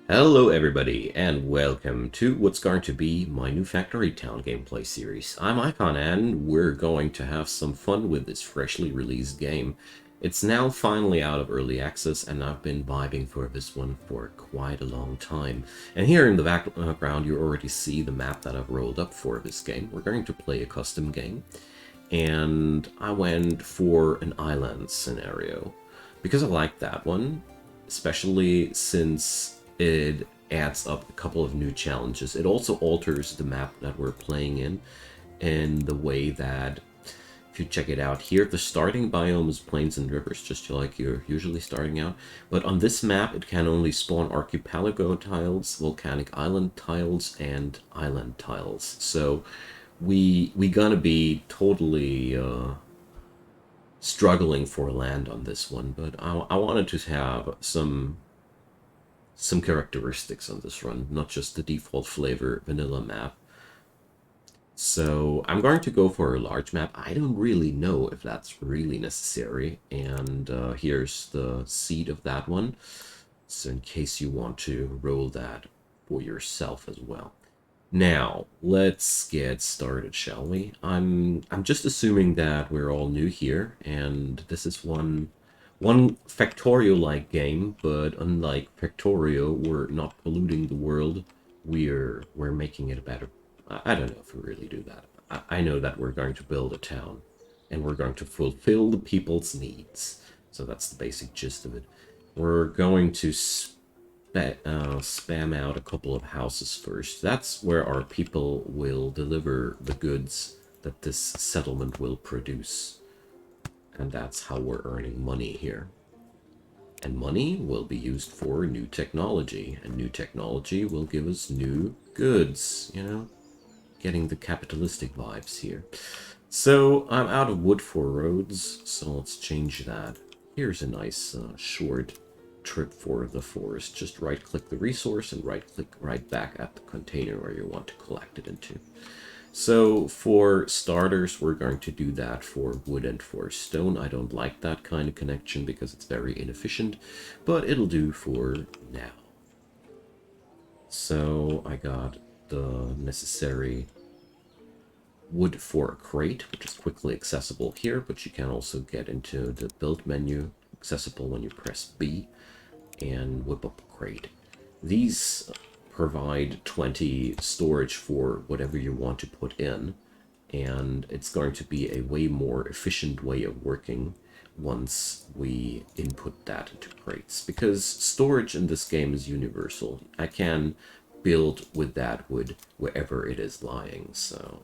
Hello everybody, and welcome to what's going to be my new Fatory Town gameplay series. I'm Icon, and we're going to have some fun with this freshly released game. It's now finally out of early access, and I've been vibing for this one for quite a long time. And here in the background you already see the map that I've rolled up for this game. We're going to play a custom game, and I went for an island scenario because I like that one, especially since it adds up a couple of new challenges. It also alters the map that we're playing in the way that, if you check it out here, the starting biome is plains and rivers, just like you're usually starting out. But on this map, it can only spawn archipelago tiles, volcanic island tiles, and island tiles. So we gonna be totally struggling for land on this one, but I wanted to have some characteristics on this run, not just the default flavor vanilla map. So I'm going to go for a large map. I don't really know if that's really necessary, and here's the seed of that one, so in case you want to roll that for yourself as well. Now, let's get started, shall we? I'm just assuming that we're all new here, and this is one Factorio-like game, but unlike Factorio, we're not polluting the world. We're making it better. I don't know if we really do that. I know that we're going to build a town, and we're going to fulfill the people's needs. So that's the basic gist of it. We're going to spam out a couple of houses first. That's where our people will deliver the goods that this settlement will produce. And that's how we're earning money here. And money will be used for new technology, and new technology will give us new goods, you know? Getting the capitalistic vibes here. So I'm out of wood for roads, so let's change that. Here's a nice short trip for the forest. Just right click the resource and right click right back at the container where you want to collect it into. So for starters, we're going to do that for wood and for stone. I don't like that kind of connection because it's very inefficient, but it'll do for now. So I got the necessary wood for a crate, which is quickly accessible here, but you can also get into the build menu, accessible when you press B, and whip up a crate. These provide 20 storage for whatever you want to put in, and it's going to be a way more efficient way of working once we input that into crates, because storage in this game is universal. I can build with that wood wherever it is lying, so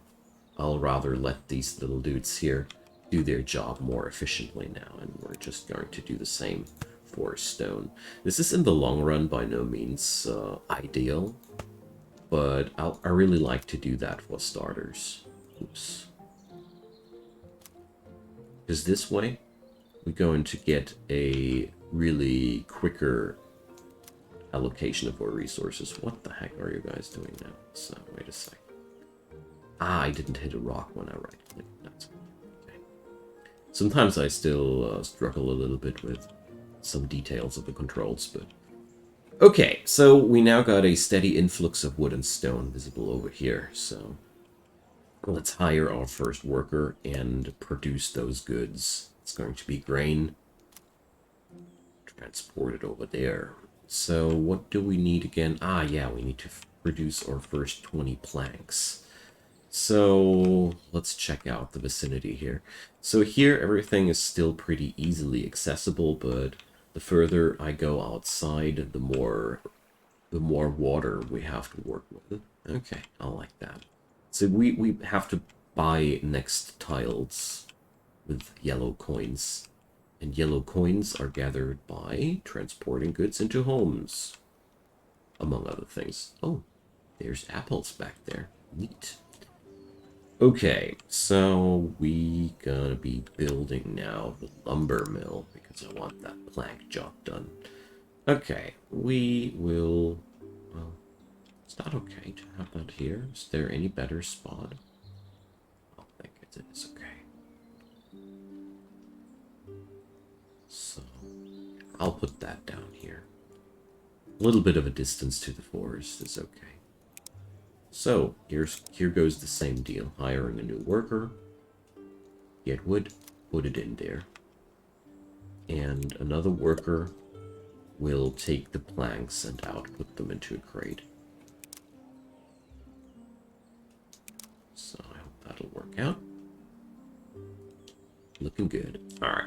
I'll rather let these little dudes here do their job more efficiently now, and we're just going to do the same for stone. This is in the long run by no means ideal, but I really like to do that for starters. Oops. Because this way, we're going to get a really quicker allocation of our resources. What the heck are you guys doing now? So, wait a sec. I didn't hit a rock when I right-clicked. That's okay. Sometimes I still struggle a little bit with some details of the controls, but... Okay, so we now got a steady influx of wood and stone visible over here, so... Let's hire our first worker and produce those goods. It's going to be grain. Transport it over there. So what do we need again? Ah, yeah, we need to produce our first 20 planks. So let's check out the vicinity here. So here everything is still pretty easily accessible, but the further I go outside, the more water we have to work with. Okay, I like that. So we have to buy next tiles with yellow coins. And yellow coins are gathered by transporting goods into homes, among other things. Oh, there's apples back there. Neat. Okay, so we gonna be building now the lumber mill because I want that plank job done. Okay, we will... Well, is that okay to have that here? Is there any better spot? I think it is okay. So, I'll put that down here. A little bit of a distance to the forest is okay. So, here goes the same deal. Hiring a new worker. Get wood, put it in there. And another worker will take the planks and output them into a crate. So I hope that'll work out. Looking good. Alright.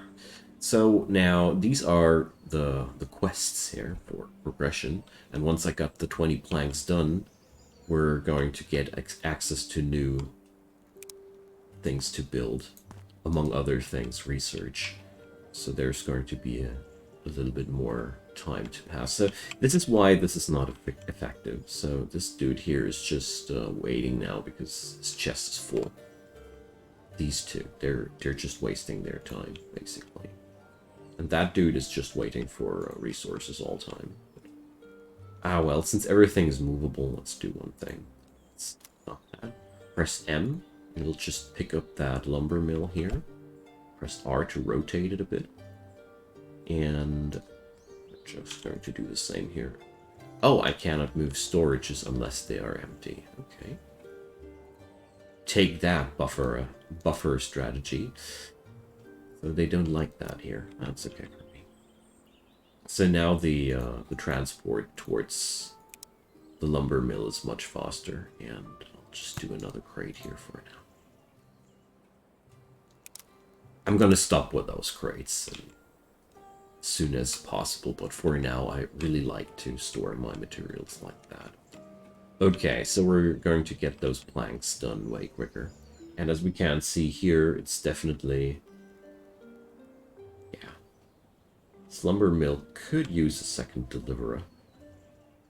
So now these are the quests here for progression. And once I got the 20 planks done, we're going to get access to new things to build. Among other things, research. So there's going to be a little bit more time to pass. So this is why this is not effective. So this dude here is just waiting now because his chest is full. These two, they're just wasting their time, basically. And that dude is just waiting for resources all time. Ah, well, since everything is movable, let's do one thing. It's not that. Press M, and it'll just pick up that lumber mill here. Press R to rotate it a bit. And we're just going to do the same here. Oh, I cannot move storages unless they are empty. Okay. Take that, buffer strategy. So they don't like that here. That's okay for me. So now the transport towards the lumber mill is much faster, and I'll just do another crate here for now. I'm gonna stop with those crates as soon as possible, but for now I really like to store my materials like that. Okay, so we're going to get those planks done way quicker. And as we can see here, it's definitely... yeah. This lumber mill could use a second deliverer.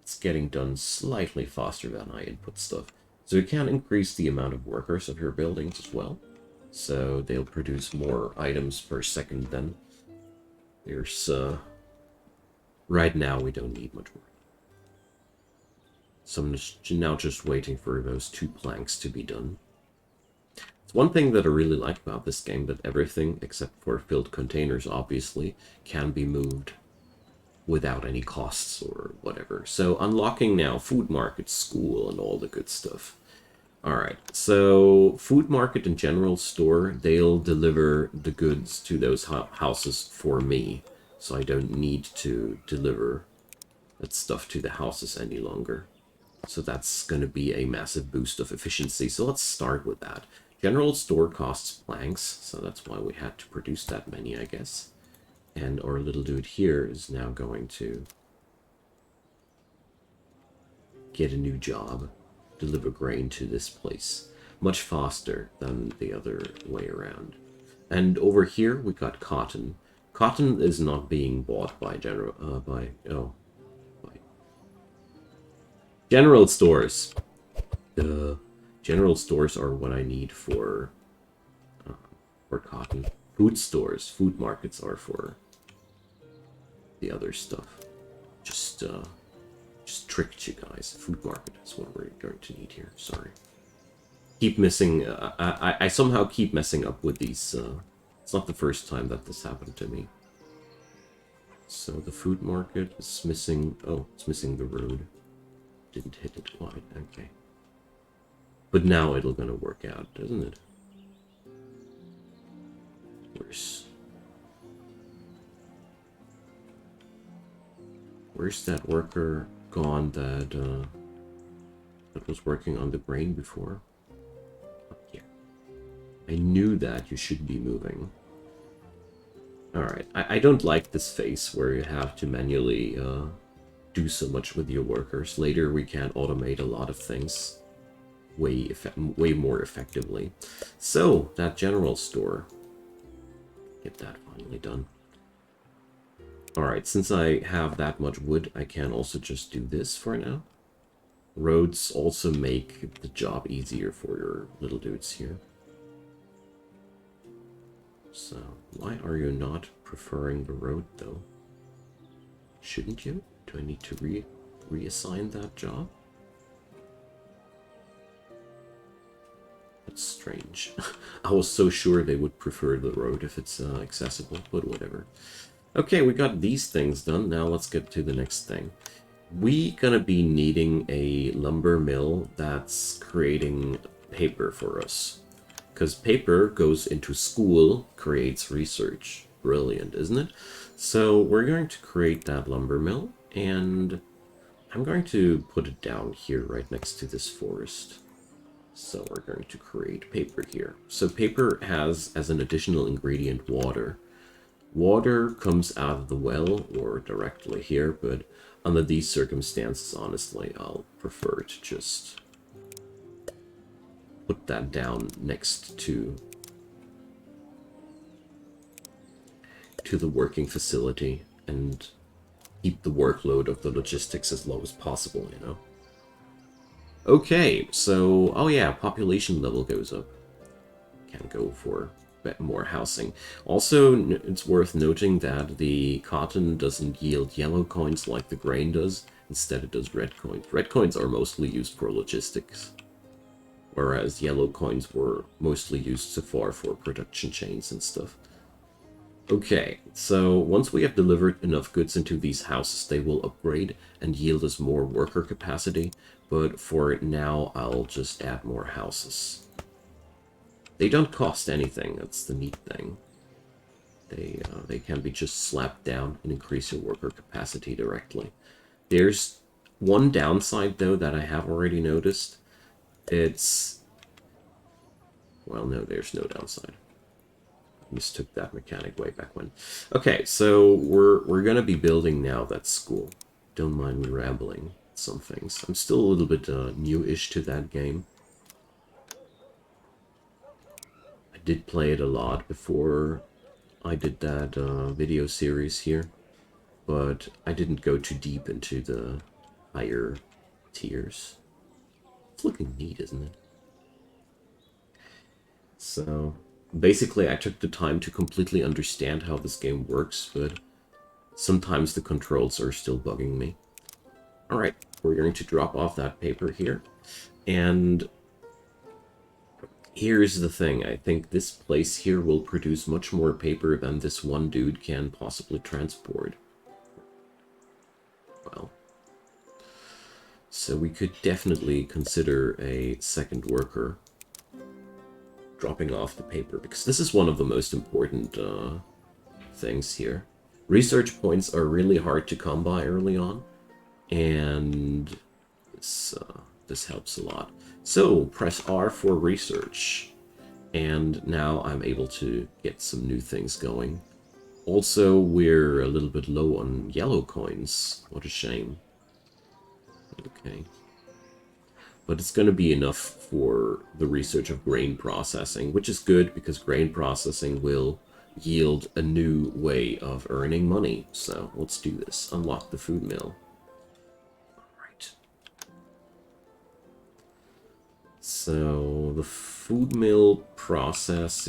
It's getting done slightly faster than I input stuff. So you can increase the amount of workers of your buildings as well. So they'll produce more items per second then. There's, right now we don't need much more. So I'm now just waiting for those 2 planks to be done. It's one thing that I really like about this game, that everything, except for filled containers, obviously, can be moved without any costs or whatever. So unlocking now food market, school, and all the good stuff. Alright, so food market and general store, they'll deliver the goods to those houses for me. So I don't need to deliver that stuff to the houses any longer. So that's going to be a massive boost of efficiency. So let's start with that. General store costs planks, so that's why we had to produce that many, I guess. And our little dude here is now going to get a new job. Deliver grain to this place much faster than the other way around. And over here we got cotton. Cotton is not being bought by general stores. General stores are what I need for cotton. Food stores, food markets are for the other stuff. Just tricked you guys. Food market is what we're going to need here. Sorry. Keep missing. I somehow keep messing up with these. It's not the first time that this happened to me. So the food market is missing. Oh, it's missing the road. Didn't hit it quite. Okay. But now it'll gonna work out, doesn't it? Where's that worker gone that was working on the grain before? Up here. I knew that you should be moving. Alright, I don't like this phase where you have to manually do so much with your workers. Later we can automate a lot of things way more effectively. So, that general store. Get that finally done. Alright, since I have that much wood, I can also just do this for now. Roads also make the job easier for your little dudes here. So, why are you not preferring the road, though? Shouldn't you? Do I need to reassign that job? That's strange. I was so sure they would prefer the road if it's accessible, but whatever. Okay, we got these things done. Now let's get to the next thing. we gonna be needing a lumber mill that's creating paper for us. Because paper goes into school, creates research. Brilliant, isn't it? So we're going to create that lumber mill, and I'm going to put it down here right next to this forest. So we're going to create paper here. So paper has, as an additional ingredient, water. Water comes out of the well or directly here, but under these circumstances, honestly, I'll prefer to just put that down next to the working facility and keep the workload of the logistics as low as possible, you know? Okay, so, oh yeah, population level goes up. Can go for more housing. Also, it's worth noting that the cotton doesn't yield yellow coins like the grain does. Instead, it does red coins. Red coins are mostly used for logistics, whereas yellow coins were mostly used so far for production chains and stuff. Okay, so once we have delivered enough goods into these houses, they will upgrade and yield us more worker capacity, but for now, I'll just add more houses. They don't cost anything, that's the neat thing. They can be just slapped down and increase your worker capacity directly. There's one downside, though, that I have already noticed. It's... well, no, there's no downside. Mistook that mechanic way back when. Okay, so we're gonna be building now that school. Don't mind me rambling some things. I'm still a little bit new-ish to that game. I did play it a lot before I did that video series here, but I didn't go too deep into the higher tiers. It's looking neat, isn't it? So basically, I took the time to completely understand how this game works, but sometimes the controls are still bugging me. Alright, we're going to drop off that paper here. And here's the thing. I think this place here will produce much more paper than this one dude can possibly transport. Well, so we could definitely consider a second worker dropping off the paper, because this is one of the most important things here. Research points are really hard to come by early on, and this helps a lot. So press R for research, and now I'm able to get some new things going. Also, we're a little bit low on yellow coins. What a shame. Okay. But it's going to be enough for the research of grain processing, which is good because grain processing will yield a new way of earning money. So let's do this. Unlock the food mill. Alright. So the food mill processes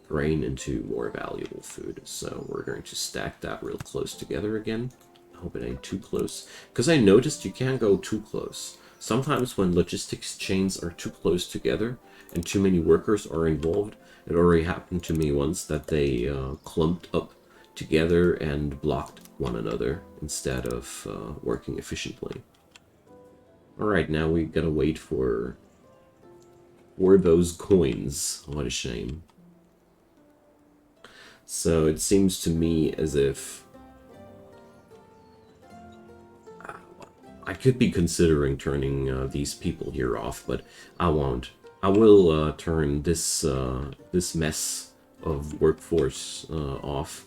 grain into more valuable food. So we're going to stack that real close together again. I hope it ain't too close, because I noticed you can't go too close. Sometimes when logistics chains are too close together and too many workers are involved, it already happened to me once that they clumped up together and blocked one another instead of working efficiently. Alright, now we gotta wait for those coins. What a shame. So it seems to me as if I could be considering turning these people here off, but I won't. I will turn this this mess of workforce off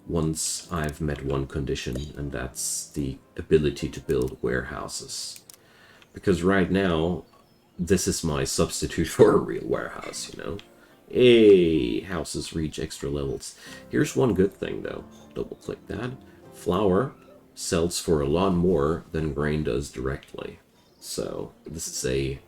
once I've met one condition, and that's the ability to build warehouses. Because right now, this is my substitute for a real warehouse, you know? Hey, houses reach extra levels. Here's one good thing, though. Double-click that. Flour sells for a lot more than grain does directly. So this is a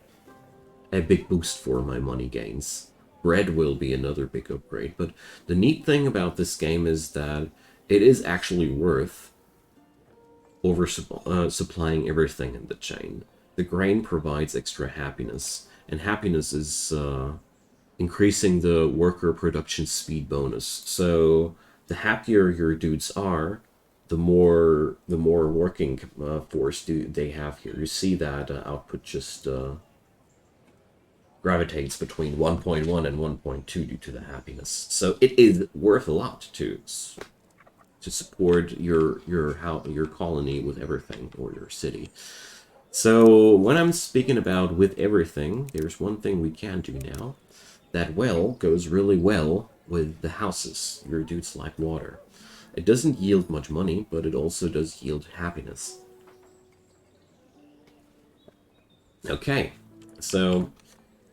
big boost for my money gains. Bread will be another big upgrade, but the neat thing about this game is that it is actually worth supplying everything in the chain. The grain provides extra happiness, and happiness is increasing the worker production speed bonus. So the happier your dudes are, the more working force do they have here. You see that output just gravitates between 1.1 and 1.2 due to the happiness. So it is worth a lot to support your colony with everything, or your city. So when I'm speaking about with everything, there's one thing we can do now. That well goes really well with the houses. Your dudes like water. It doesn't yield much money, but it also does yield happiness. Okay, so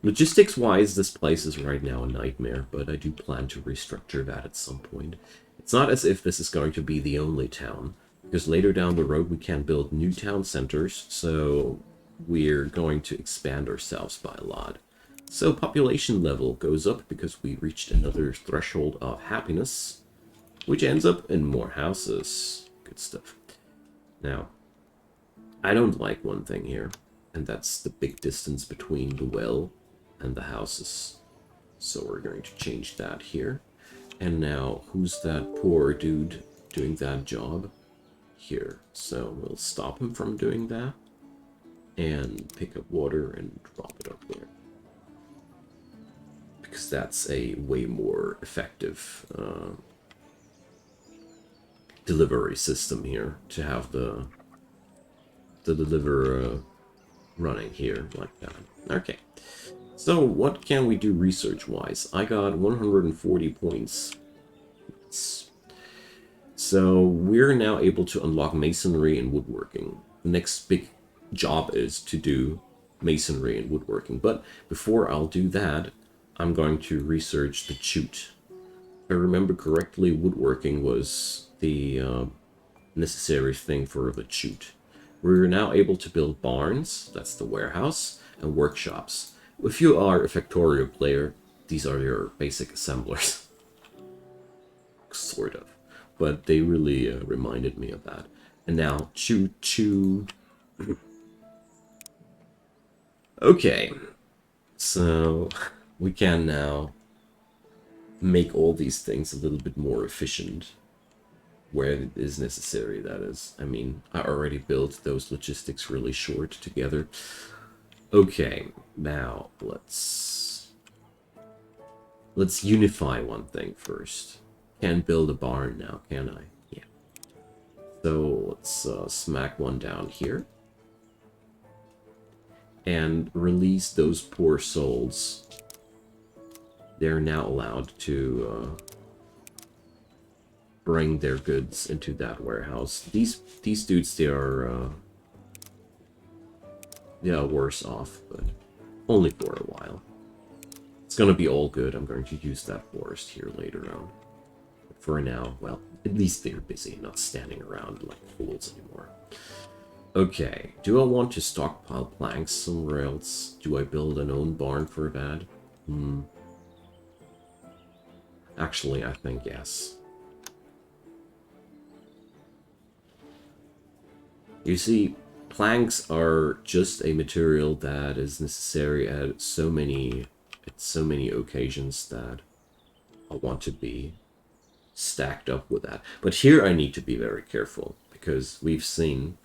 logistics-wise, this place is right now a nightmare, but I do plan to restructure that at some point. It's not as if this is going to be the only town, because later down the road we can build new town centers, so we're going to expand ourselves by a lot. So population level goes up because we reached another threshold of happiness, which ends up in more houses. Good stuff. Now, I don't like one thing here, and that's the big distance between the well and the houses. So we're going to change that here. And now, who's that poor dude doing that job? Here. So we'll stop him from doing that. And pick up water and drop it up there. Because that's a way more effective delivery system here. To have the deliver running here like that. Okay. So what can we do research-wise? I got 140 points. So we're now able to unlock masonry and woodworking. The next big job is to do masonry and woodworking. But before I'll do that, I'm going to research the chute. If I remember correctly, woodworking was the necessary thing for the chute. We're now able to build barns, that's the warehouse, and workshops. If you are a Factorio player, these are your basic assemblers. Sort of. But they really reminded me of that. And now, choo-choo. Okay. So, we can now make all these things a little bit more efficient. Where it is necessary, that is. I mean, I already built those logistics really short together. Okay, now let's unify one thing first. Can't build a barn now, can I? Yeah. So let's smack one down here. And release those poor souls. They're now allowed to bring their goods into that warehouse. These dudes, they are worse off, but only for a while. It's gonna be all good. I'm going to use that forest here later on. But for now, well, at least they're busy, not standing around like fools anymore. Okay, do I want to stockpile planks somewhere else? Do I build an own barn for that? Actually, I think yes. You see, planks are just a material that is necessary at so many occasions that I want to be stacked up with that. But here I need to be very careful, because we've seen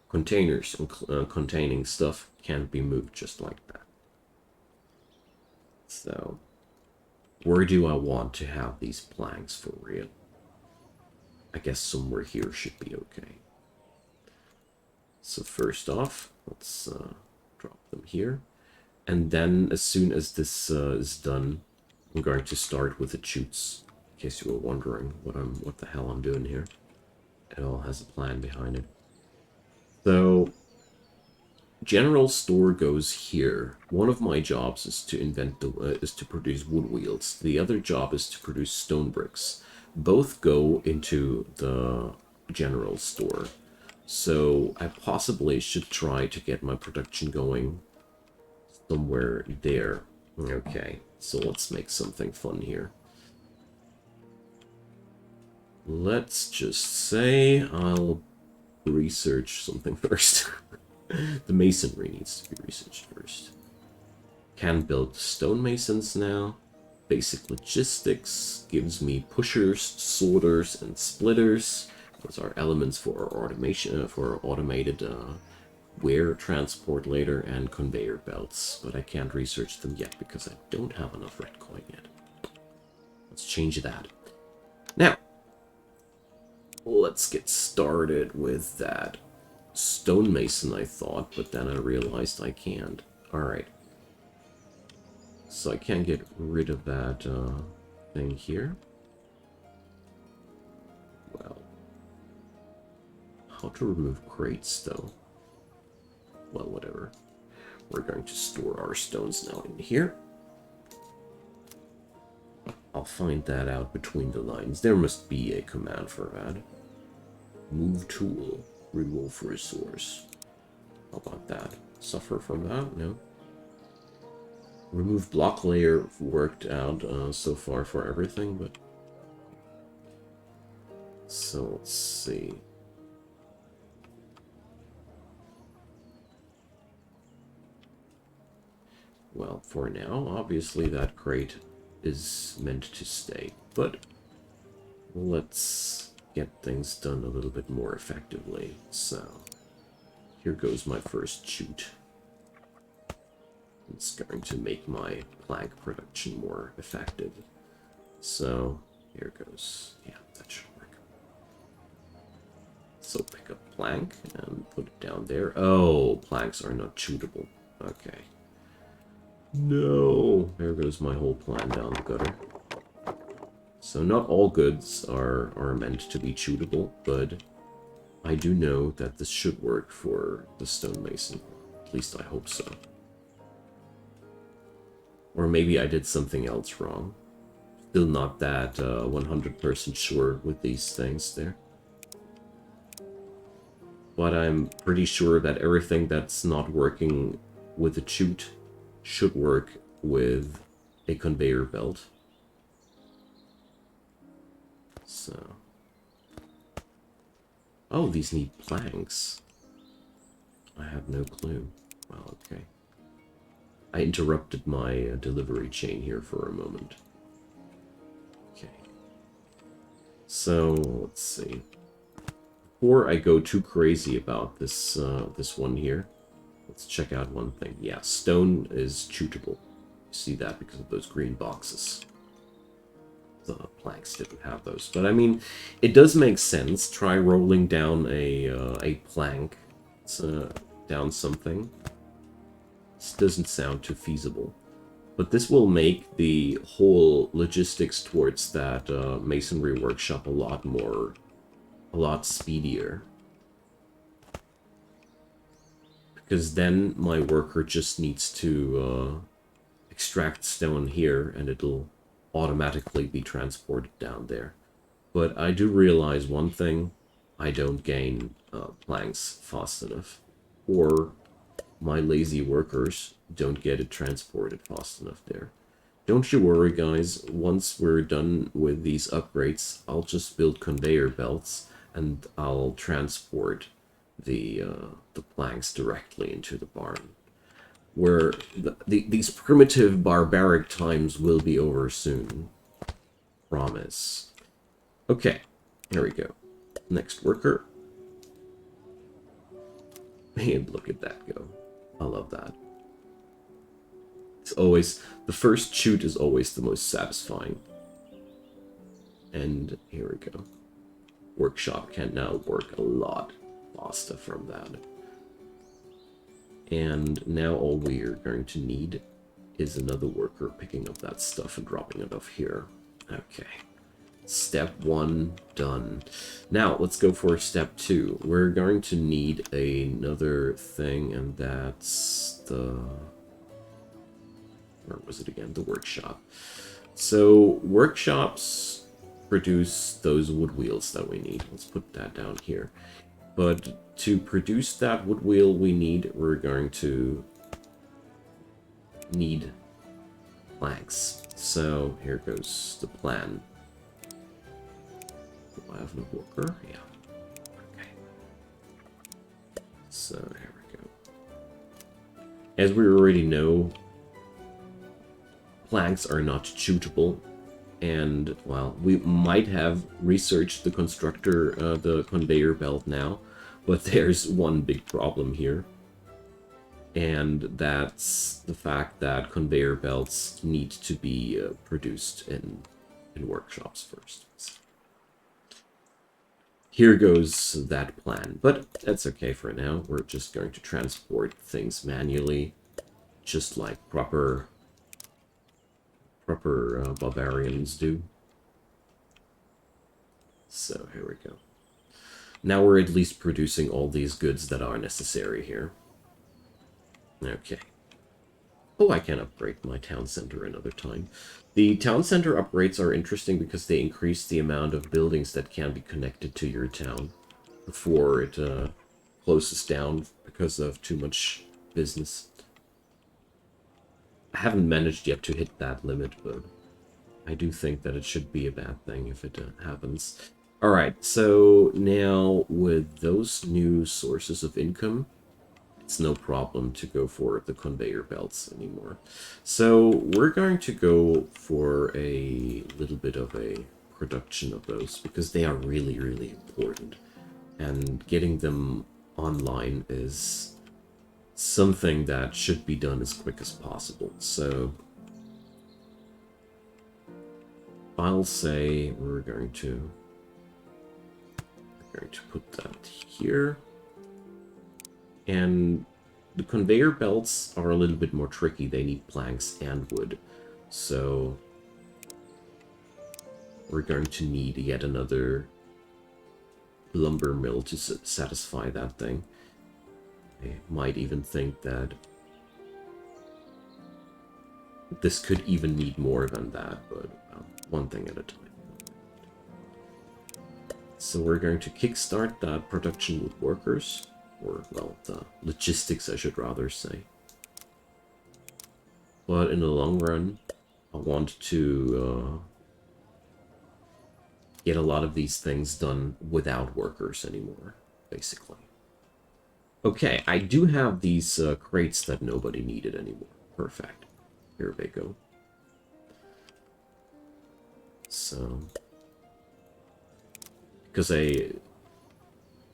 containers containing stuff can't be moved just like that. So, where do I want to have these planks for real? I guess somewhere here should be okay. So first off, let's drop them here. And then as soon as this is done, I'm going to start with the chutes. In case you were wondering what the hell I'm doing here. It all has a plan behind it. So, general store goes here. One of my jobs is to is to produce wood wheels. The other job is to produce stone bricks. Both go into the general store. So I possibly should try to get my production going somewhere there. Okay, so let's make something fun here. Let's just say I'll research something first. The masonry needs to be researched first. Can build stonemasons now. Basic logistics gives me pushers, sorters, and splitters. Those are elements for automation, for automated ware transport later, and conveyor belts. But I can't research them yet because I don't have enough red coin yet. Let's change that. Now, let's get started with that stonemason, I thought, but then I realized I can't. Alright. So I can't get rid of that thing here. Well, how to remove crates, though? Well, whatever. We're going to store our stones now in here. I'll find that out between the lines. There must be a command for that. Move tool. Remove resource. How about that? Suffer from that? No. Remove block layer worked out so far for everything, but... So, let's see. Well, for now, obviously that crate is meant to stay, but let's get things done a little bit more effectively. So, here goes my first chute. It's going to make my plank production more effective. So, here goes. Yeah, that should work. So, pick up plank and put it down there. Oh, planks are not shootable. Okay. No! There goes my whole plan down the gutter. So, not all goods are meant to be shootable, but I do know that this should work for the stonemason. At least I hope so. Or maybe I did something else wrong. Still not that 100% sure with these things there. But I'm pretty sure that everything that's not working with a chute should work with a conveyor belt. So... Oh, these need planks. I have no clue. Well, okay. I interrupted my delivery chain here for a moment. Okay. So, let's see. Before I go too crazy about this this one here, let's check out one thing. Yeah, stone is shootable. You see that because of those green boxes. The planks didn't have those. But, I mean, it does make sense. Try rolling down a plank. Down something. This doesn't sound too feasible. But this will make the whole logistics towards that masonry workshop a lot speedier. Because then my worker just needs to extract stone here and it'll automatically be transported down there. But I do realize one thing. I don't gain planks fast enough. Or my lazy workers don't get it transported fast enough there. Don't you worry, guys. Once we're done with these upgrades, I'll just build conveyor belts and I'll transport the planks directly into the barn. Where these primitive barbaric times will be over soon. Promise. Okay, here we go. Next worker. And look at that go. I love that. It's always, the first shoot is always the most satisfying. And here we go. Workshop can now work a lot faster from that. And now all we are going to need is another worker picking up that stuff and dropping it off here. Okay. Step 1 done. Now let's go for step 2. We're going to need another thing, and that's the... Where was it again? The workshop. So workshops produce those wood wheels that we need. Let's put that down here. But to produce that wood wheel we're going to need planks. So here goes the plan. Do I have no worker? Yeah. Okay. So here we go. As we already know, planks are not shootable, And, well, we might have researched the the conveyor belt now, but there's one big problem here. And that's the fact that conveyor belts need to be produced in workshops first. Here goes that plan, but that's okay for now. We're just going to transport things manually, just like proper barbarians do. So here we go. Now we're at least producing all these goods that are necessary here. Okay. Oh, I can upgrade my town center another time. The town center upgrades are interesting because they increase the amount of buildings that can be connected to your town before it closes down because of too much business. I haven't managed yet to hit that limit, but I do think that it should be a bad thing if it happens. Alright, so now with those new sources of income, it's no problem to go for the conveyor belts anymore. So we're going to go for a little bit of a production of those because they are really, really important. And getting them online is something that should be done as quick as possible. So I'll say we're going to put that here. And the conveyor belts are a little bit more tricky. They need planks and wood. So we're going to need yet another lumber mill to satisfy that thing. I might even think that this could even need more than that, but one thing at a time. So we're going to kickstart that production with workers. Or, well, the logistics, I should rather say. But in the long run, I want to get a lot of these things done without workers anymore, basically. Okay, I do have these crates that nobody needed anymore. Perfect. Here they go. So, because I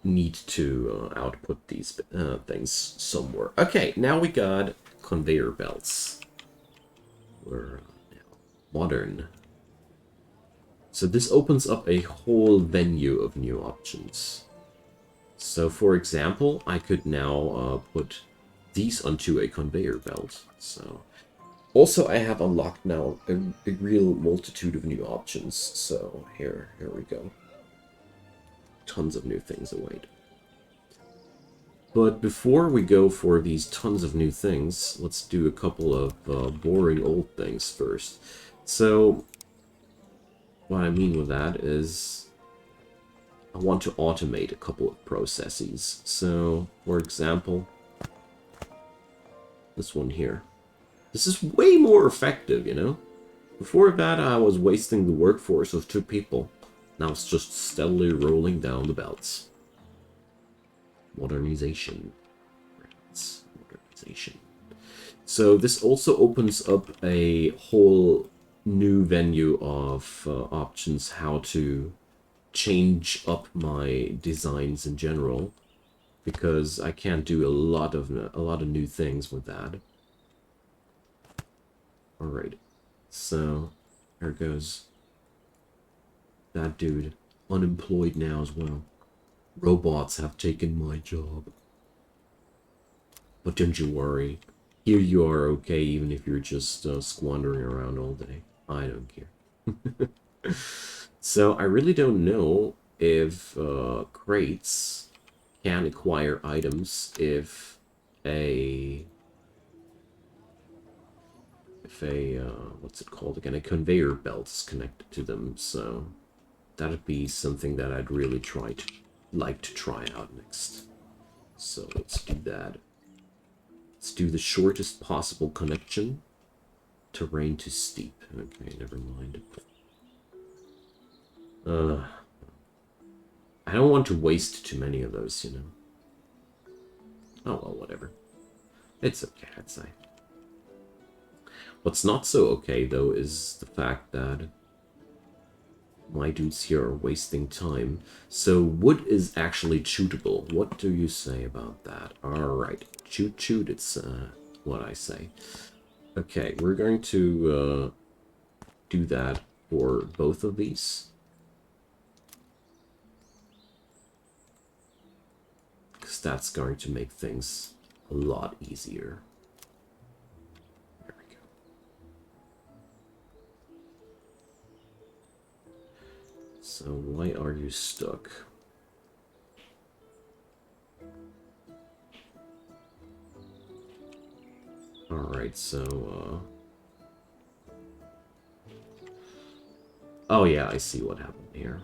need to output these things somewhere. Okay, now we got conveyor belts. We're now modern. So this opens up a whole venue of new options. So for example, I could now put these onto a conveyor belt. So also I have unlocked now a real multitude of new options. So here we go. Tons of new things await. But before we go for these tons of new things, let's do a couple of boring old things first. So, what I mean with that is I want to automate a couple of processes. So, for example, this one here. This is way more effective, you know? Before that, I was wasting the workforce of 2 people. Now it's just steadily rolling down the belts. Modernization. Modernization. So this also opens up a whole new venue of options how to change up my designs in general, because I can't do a lot of new things with that. All right, so there goes that dude, unemployed now as well. Robots have taken my job. But don't you worry. Here you are okay, even if you're just squandering around all day. I don't care. So I really don't know if crates can acquire items if a what's it called again? A conveyor belt is connected to them. So that'd be something that I'd really like to try out next. So let's do that. Let's do the shortest possible connection. Terrain too steep. Okay, never mind. I don't want to waste too many of those, you know. Oh well, whatever. It's okay, I'd say. What's not so okay, though, is the fact that My dudes here are wasting time. So wood is actually shootable. What do you say about that? Alright. Shoot, shoot, it's what I say. Okay, we're going to do that for both of these. Because that's going to make things a lot easier. There we go. So why are you stuck? Alright, so oh yeah, I see what happened here.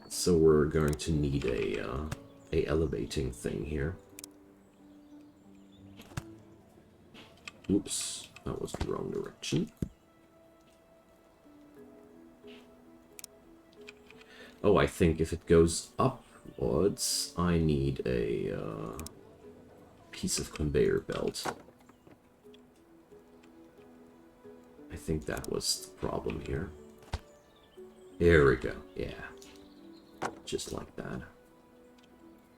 So we're going to need a elevating thing here. Oops, that was the wrong direction. Oh, I think if it goes upwards, I need a piece of conveyor belt. I think that was the problem here. There we go, yeah. Just like that.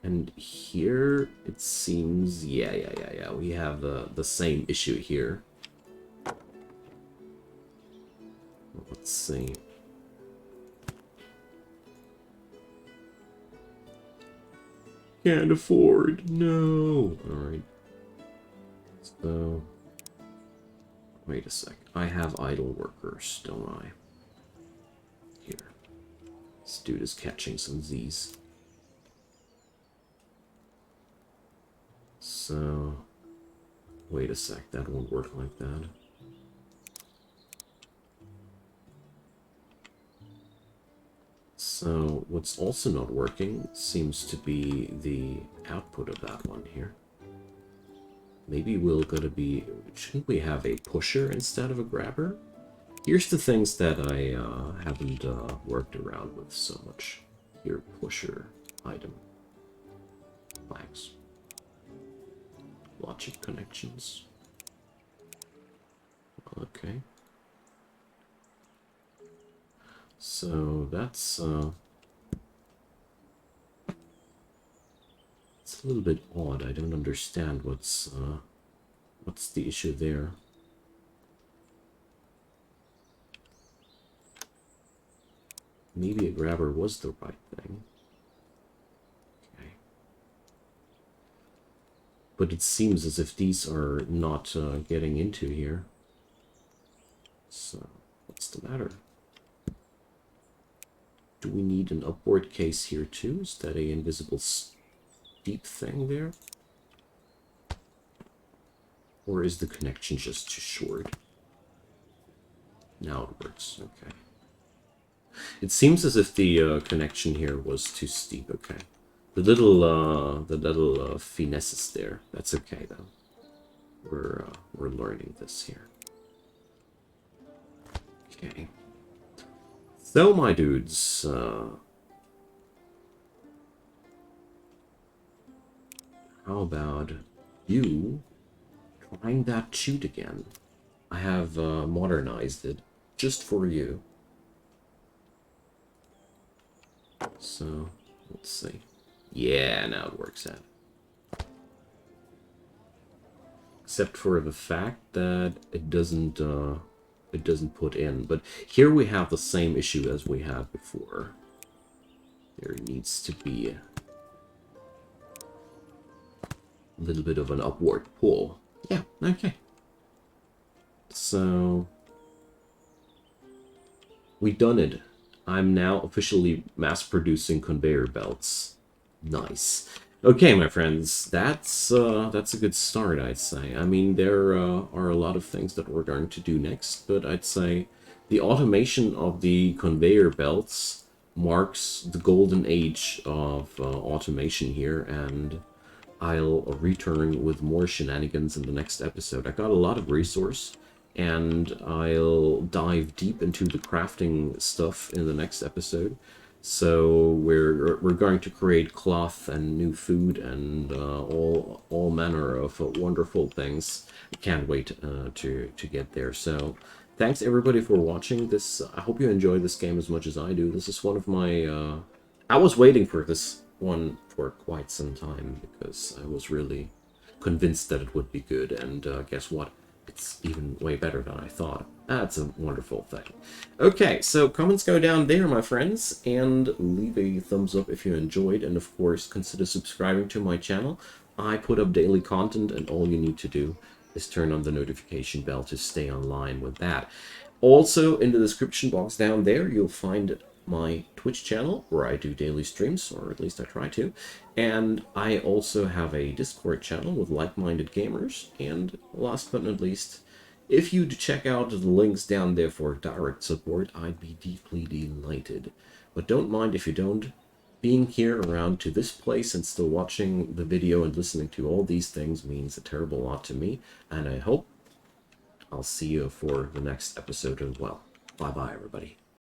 And here, it seems, yeah, we have the same issue here. Let's see. Can't afford, no. Alright. So, wait a sec. I have idle workers, don't I? Here. This dude is catching some Z's. So, wait a sec. That won't work like that. So, what's also not working seems to be the output of that one here. Maybe we're gonna be... Shouldn't we have a pusher instead of a grabber? Here's the things that I haven't worked around with so much. Here, pusher item. Flags. Logic connections. Okay. So that's it's a little bit odd. I don't understand what's the issue there. Maybe a grabber was the right thing. Okay. But it seems as if these are not getting into here. So, what's the matter? Do we need an upward case here too? Is that a invisible steep thing there? Or is the connection just too short? Now it works, okay. It seems as if the connection here was too steep, okay. The little finesses there, that's okay though. We're learning this here. Okay. So, my dudes, how about you trying that chute again? I have modernized it just for you. So, let's see. Yeah, now it works out. Except for the fact that it doesn't put in. But here we have the same issue as we had before. There needs to be a little bit of an upward pull. Yeah, okay. So, we done it. I'm now officially mass-producing conveyor belts. Nice. Okay, my friends, that's a good start, I'd say. I mean, there are a lot of things that we're going to do next, but I'd say the automation of the conveyor belts marks the golden age of automation here, and I'll return with more shenanigans in the next episode. I got a lot of resource, and I'll dive deep into the crafting stuff in the next episode. So we're going to create cloth and new food and all manner of wonderful things. I can't wait to get there. So thanks everybody for watching this. I hope you enjoy this game as much as I do. This is one of my... I was waiting for this one for quite some time because I was really convinced that it would be good, and guess what? It's even way better than I thought. That's a wonderful thing. Okay, so comments go down there, my friends, and leave a thumbs up if you enjoyed, and of course, consider subscribing to my channel. I put up daily content, and all you need to do is turn on the notification bell to stay online with that. Also, in the description box down there, you'll find my Twitch channel, where I do daily streams, or at least I try to. And I also have a Discord channel with like-minded gamers. And last but not least, if you'd check out the links down there for direct support, I'd be deeply delighted. But don't mind if you don't. Being here around to this place and still watching the video and listening to all these things means a terrible lot to me. And I hope I'll see you for the next episode as well. Bye-bye, everybody.